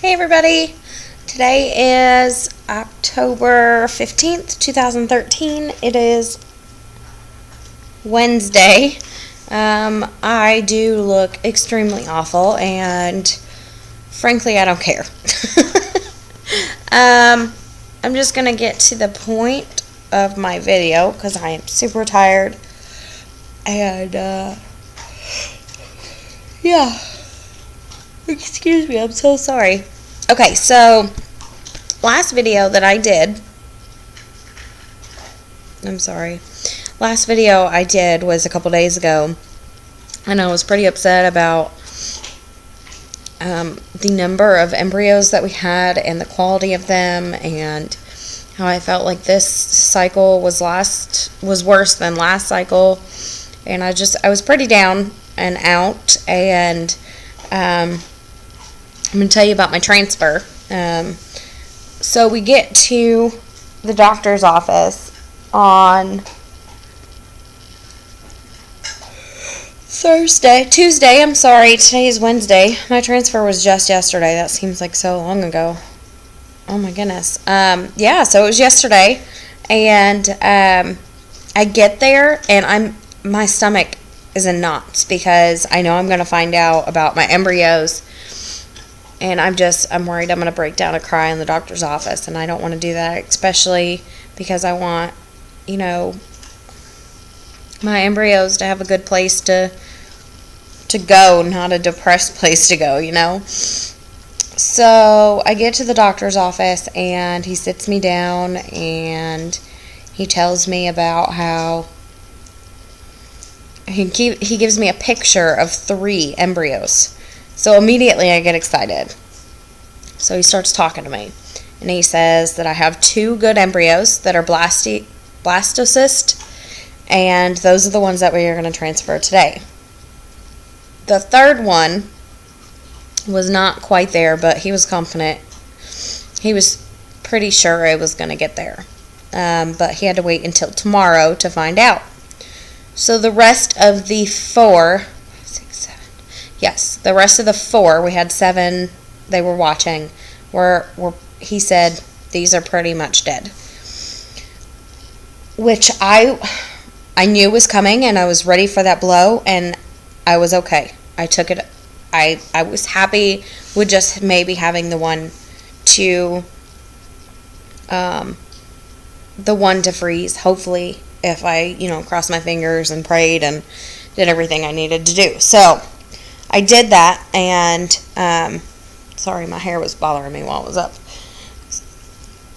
Hey everybody, today is October 15th, 2013. It is Wednesday. I do look extremely awful and frankly I don't care. I'm just going to get to the point of my video because I am super tired and yeah. Excuse me, I'm so sorry. Okay, so last video that I did, last video I did was a couple days ago, and I was pretty upset about the number of embryos that we had and the quality of them, and how I felt like this cycle was worse than last cycle, and I was pretty down and out, and I'm going to tell you about my transfer. So we get to the doctor's office on Tuesday, I'm sorry, today is Wednesday. My transfer was just yesterday. That seems like so long ago. Oh my goodness. Yeah, so it was yesterday, and I get there, and my stomach is in knots because I know I'm going to find out about my embryos. And I'm worried I'm going to break down and cry in the doctor's office, and I don't want to do that, especially because I want, my embryos to have a good place to go, not a depressed place to go, So I get to the doctor's office, and he sits me down, and he tells me about how he gives me a picture of 3 embryos. So immediately I get excited. So he starts talking to me. And he says that I have 2 good embryos that are blastocyst. And those are the ones that we are going to transfer today. The third one was not quite there, but he was confident. He was pretty sure it was going to get there. But he had to wait until tomorrow to find out. So the rest of the 4... Yes, the rest of the 4, we had 7, they were watching, he said, these are pretty much dead. Which I knew was coming, and I was ready for that blow, and I was okay. I took it, I was happy with just maybe having the one to freeze, hopefully, if I, crossed my fingers and prayed and did everything I needed to do. So I did that, and sorry, my hair was bothering me while it was up.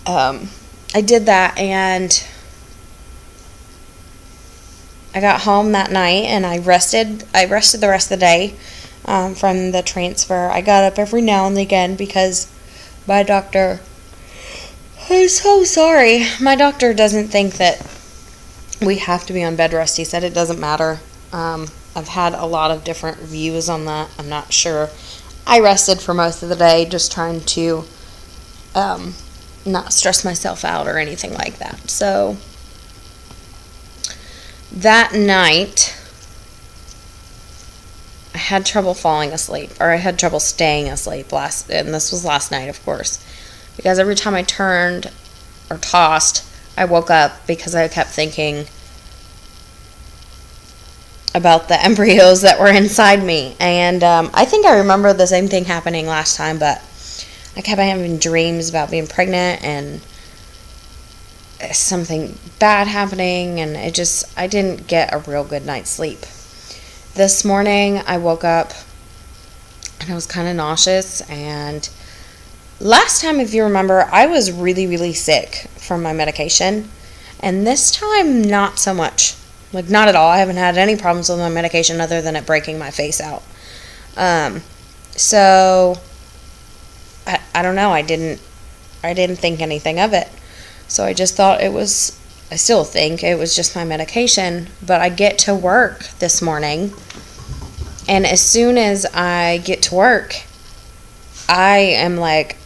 I did that, and I got home that night, and I rested the rest of the day from the transfer. I got up every now and again because my doctor, I'm so sorry, my doctor doesn't think that we have to be on bed rest. He said it doesn't matter. I've had a lot of different views on that. I'm not sure. I rested for most of the day, just trying to not stress myself out or anything like that. So that night, I had trouble falling asleep, or I had trouble staying asleep and this was last night, of course, because every time I turned or tossed, I woke up because I kept thinking about the embryos that were inside me. And I think I remember the same thing happening last time, but I kept having dreams about being pregnant and something bad happening, and I didn't get a real good night's sleep. This morning I woke up and I was kind of nauseous, and last time, if you remember, I was really, really sick from my medication, and this time not so much. Like, not at all. I haven't had any problems with my medication other than it breaking my face out. So, I don't know. I didn't think anything of it. So I just thought I still think it was just my medication. But I get to work this morning, and as soon as I get to work, I am, like,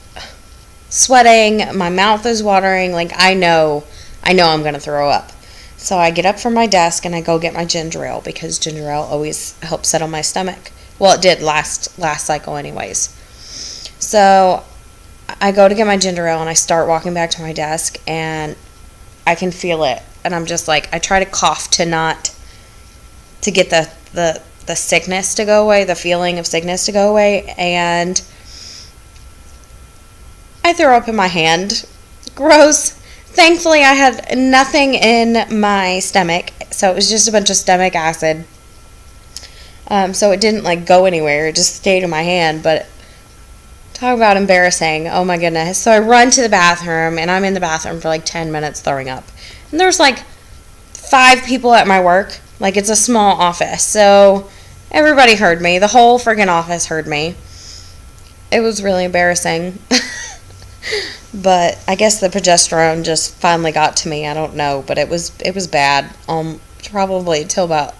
sweating. My mouth is watering. Like, I know I'm going to throw up. So I get up from my desk and I go get my ginger ale, because ginger ale always helps settle my stomach. Well, it did last cycle anyways. So I go to get my ginger ale and I start walking back to my desk and I can feel it. And I'm just like, I try to cough to get the sickness to go away, the feeling of sickness to go away. And I threw up in my hand. Gross. Thankfully, I had nothing in my stomach, so it was just a bunch of stomach acid. So it didn't like go anywhere. It just stayed in my hand. But talk about embarrassing. Oh my goodness. So I run to the bathroom, and I'm in the bathroom for like 10 minutes throwing up. And there's like 5 people at my work. Like, it's a small office. So everybody heard me. The whole friggin' office heard me. It was really embarrassing. But I guess the progesterone just finally got to me. I don't know. But it was bad. Probably till about,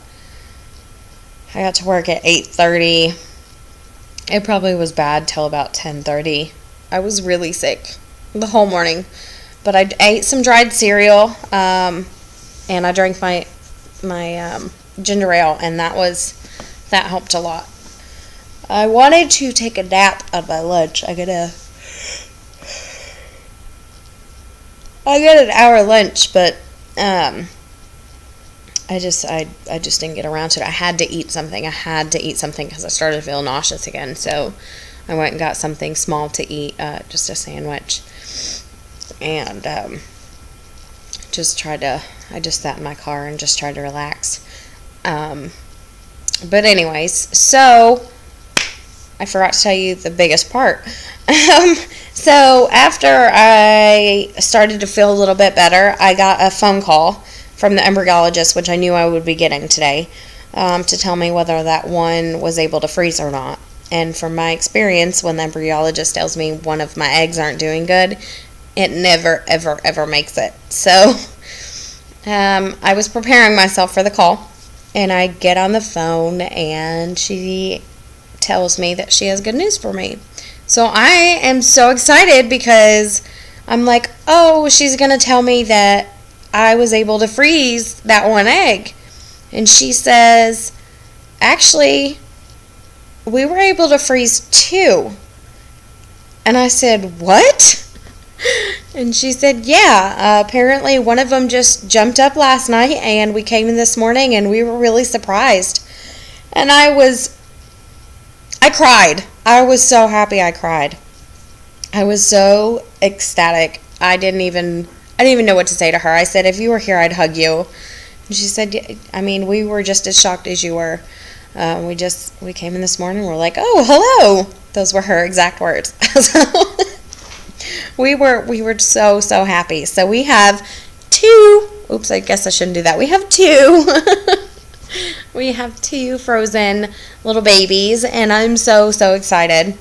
I got to work at 8:30. It probably was bad till about 10:30. I was really sick the whole morning. But I ate some dried cereal, and I drank my ginger ale, and that helped a lot. I wanted to take a nap on my lunch. I got an hour lunch, but I just didn't get around to it. I had to eat something. Because I started to feel nauseous again. So I went and got something small to eat, just a sandwich, and I just sat in my car and just tried to relax. But anyways, so I forgot to tell you the biggest part. So after I started to feel a little bit better, I got a phone call from the embryologist, which I knew I would be getting today, to tell me whether that one was able to freeze or not. And from my experience, when the embryologist tells me one of my eggs aren't doing good, it never, ever, ever makes it. So I was preparing myself for the call, and I get on the phone, and she tells me that she has good news for me. So I am so excited because I'm like, oh, she's going to tell me that I was able to freeze that one egg. And she says, actually, we were able to freeze 2. And I said, what? And she said, yeah, apparently one of them just jumped up last night, and we came in this morning, and we were really surprised. And I cried. I was so happy I cried. I was so ecstatic. I didn't even know what to say to her. I said, if you were here, I'd hug you. And she said, I mean, we were just as shocked as you were. We came in this morning, we're like, oh, hello. Those were her exact words. So we were so, so happy. So we have 2, oops, I guess I shouldn't do that. We have 2. We have 2 frozen little babies, and I'm so, so excited.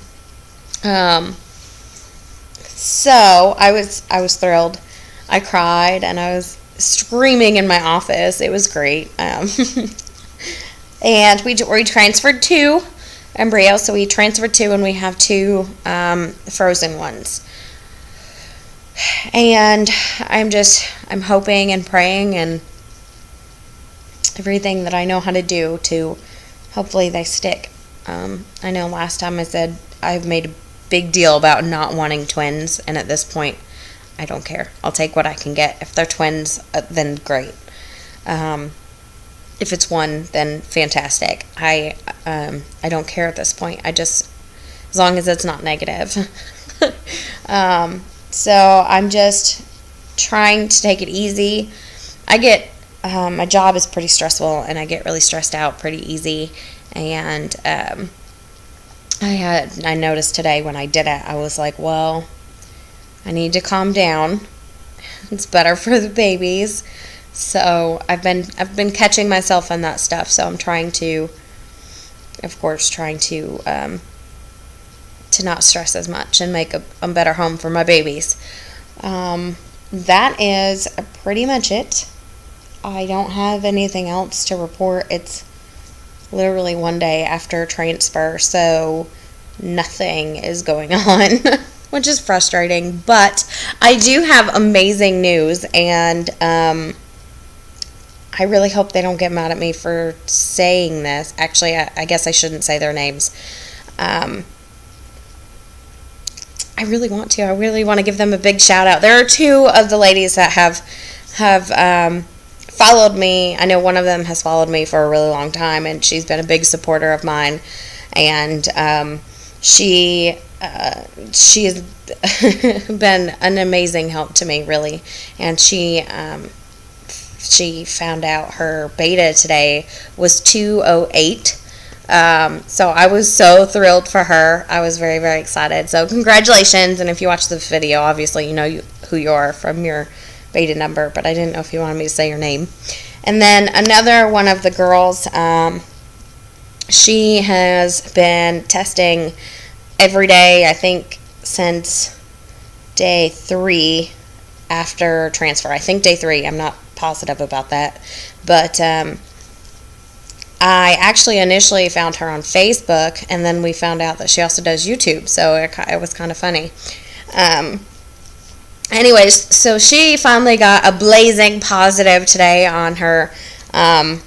So I was thrilled. I cried, and I was screaming in my office. It was great. And we transferred 2 embryos, so we transferred 2, and we have 2 frozen ones. And I'm hoping and praying and everything that I know how to do to hopefully they stick. I know last time I said I've made a big deal about not wanting twins, and at this point I don't care. I'll take what I can get. If they're twins, then great. If it's one, then fantastic. I don't care at this point. As long as it's not negative. So I'm just trying to take it easy. My job is pretty stressful, and I get really stressed out pretty easy. And I noticed today when I did it, I was like, well, I need to calm down. It's better for the babies. So I've been catching myself on that stuff. So I'm trying to not stress as much and make a better home for my babies. That is pretty much it. I don't have anything else to report. It's literally one day after transfer, so nothing is going on, which is frustrating. But I do have amazing news, and I really hope they don't get mad at me for saying this. Actually, I guess I shouldn't say their names. I I really want to. I really want to give them a big shout out. There are two of the ladies that have followed me. I know one of them has followed me for a really long time, and she's been a big supporter of mine. And she has been an amazing help to me, really. And she found out her beta today was 208. So I was so thrilled for her. I was very, very excited. So congratulations. And if you watch the video, obviously you know who you are from your beta number, but I didn't know if you wanted me to say your name. And then another one of the girls, she has been testing every day, I think, since day 3 after transfer. I think day 3. I'm not positive about that. But I actually initially found her on Facebook, and then we found out that she also does YouTube, so it was kind of funny. Anyways, so she finally got a blazing positive today on her on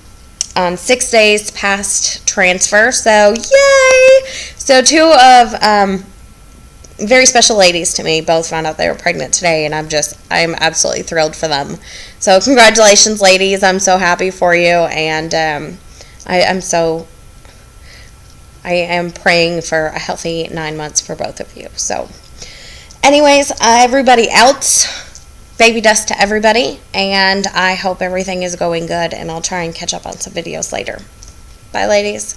6 days past transfer, so yay! So two of very special ladies to me both found out they were pregnant today, and I'm absolutely thrilled for them. So congratulations, ladies. I'm so happy for you, and I am praying for a healthy 9 months for both of you. So anyways, everybody else, baby dust to everybody, and I hope everything is going good, and I'll try and catch up on some videos later. Bye, ladies.